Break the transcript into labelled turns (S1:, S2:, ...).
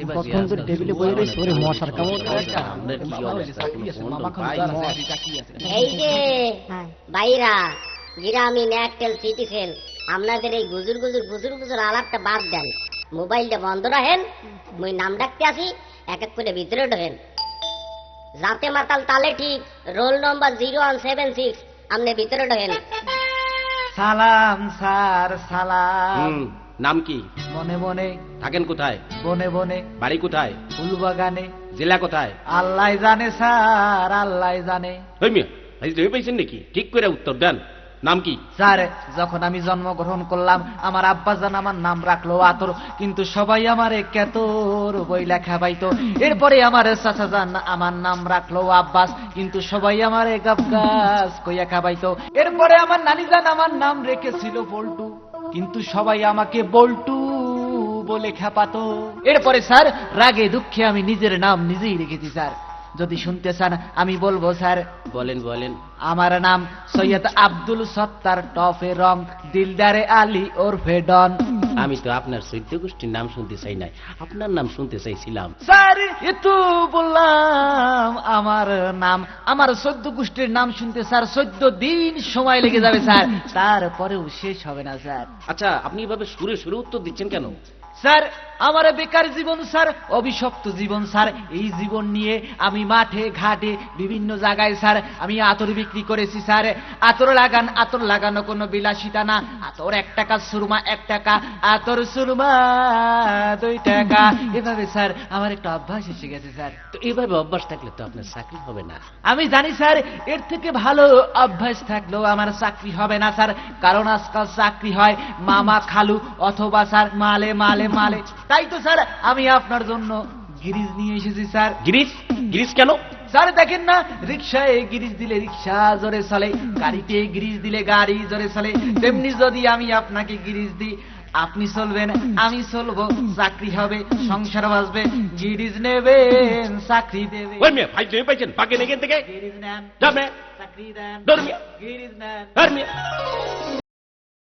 S1: কতক্ষণ ধরে টেবিলে বসে রয়েছে ওরে মশার কামড়
S2: এই যে ভাইরা গ্রামীণ এয়ারটেল সিটিসেল আপনাদের এই গুজুর গুজুর গুজুর গুজুর আলাপটা বাদ দেন, মোবাইলটা বন্ধ রাখেন, মুই নাম ডাকতে আসি, এক এক করে ভিতরে ঢোকেন। যাতে মাতাল তালে ঠিক, রোল নম্বর 0176, আপনি ভিতরে ঢোকেন।
S3: সালাম স্যার সালাম।
S4: নাম কি?
S3: মনে মনে।
S4: থাকেন কোথায়?
S3: বনে বনে।
S4: বাড়ি কোথায়?
S3: ফুলবাগানে।
S4: জেলা কোথায়?
S3: আল্লাহ জানে স্যার, আল্লাহ জানে।
S4: ওই মিয়া ভাই জয় পাইছেন নাকি? ঠিক করে উত্তর দেন। নাম কি?
S3: স্যার যখন আমি জন্মগ্রহণ করলাম আমার আব্বাজান আমার নাম রাখলো আতর, কিন্তু সবাই আমারে কেতর বই লেখা পাইতো। এরপরে আমার চাচাজান আমার নাম রাখলো আব্বাস, কিন্তু সবাই আমারে গাবগাস কইয়া খাবাইতো। এরপরে আমার নানিজান আমার নাম রেখেছিল বল্টু, কিন্তু সবাই আমাকে বল্টু বলে খেপাতো। এরপরে স্যার রাগে দুঃখে আমি নিজের নাম নিজেই রেখেছি স্যার। যদি শুনতে চান আমি বলবো স্যার।
S4: বলেন বলেন।
S3: আমার নাম সৈয়দ আব্দুল সত্তার টফে রং দিলদারে আলী ওরফে ডন।
S4: আমি তো আপনার 14 গোষ্ঠীর নাম শুনতে চাই নাই, আপনার নাম শুনতে চাইছিলাম।
S3: স্যার এতো বললাম আমার নাম, আমার 14 গোষ্ঠীর নাম শুনতে স্যার 14 দিন সময় লেগে যাবে স্যার, তারপরেও শেষ হবে না স্যার।
S4: আচ্ছা আপনি এভাবে সুরে সুরে উত্তর দিচ্ছেন কেন?
S3: স্যার আমার বেকার জীবন স্যার, অভিশপ্ত জীবন স্যার। এই জীবন নিয়ে আমি মাঠে ঘাটে বিভিন্ন জায়গায় স্যার আমি আতর বিক্রি করেছি স্যার। আতর লাগান, আতর লাগানো কোনো বিলাসিতা না। আতর 1 টাকা, সুরমা 1 টাকা, আতর সুরমা 2 টাকা, এভাবে স্যার আমার একটা অভ্যাস এসে গেছে স্যার।
S4: তো এইভাবে অভ্যাস থাকলে তো আপনার চাকরি হবে না।
S3: আমি জানি স্যার এর থেকে ভালো অভ্যাস থাকলেও আমার চাকরি হবে না স্যার, কারণ আজকাল চাকরি হয় মামা খালু অথবা স্যার মালে মালে মালে। তাই তো স্যার আমি আপনার জন্য গিরিজ নিয়ে এসেছি স্যার।
S4: গিরিশ? গিরিশ কেন?
S3: স্যার দেখেন না, রিক্সায় গিরিজ দিলে রিক্সা জোরে চলে, গাড়িতে গিরিজ দিলে গাড়ি জোরে চলে, তেমনি যদি আমি আপনাকে গিরিজ দিই আপনি চলবেন, আমি চলবো, চাকরি হবে, সংসার বাঁচবে। গিরিজ নেবেন, চাকরি দেবে।
S4: ওই মিয়া ভাই জয় পাইছেন, পাকেন এখান থেকে।
S3: গিরিজ নেন,
S4: যাবে
S3: চাকরি দেন,
S4: ধর্মিয়া
S3: গিরিজ নেন।
S4: ধর্মিয়া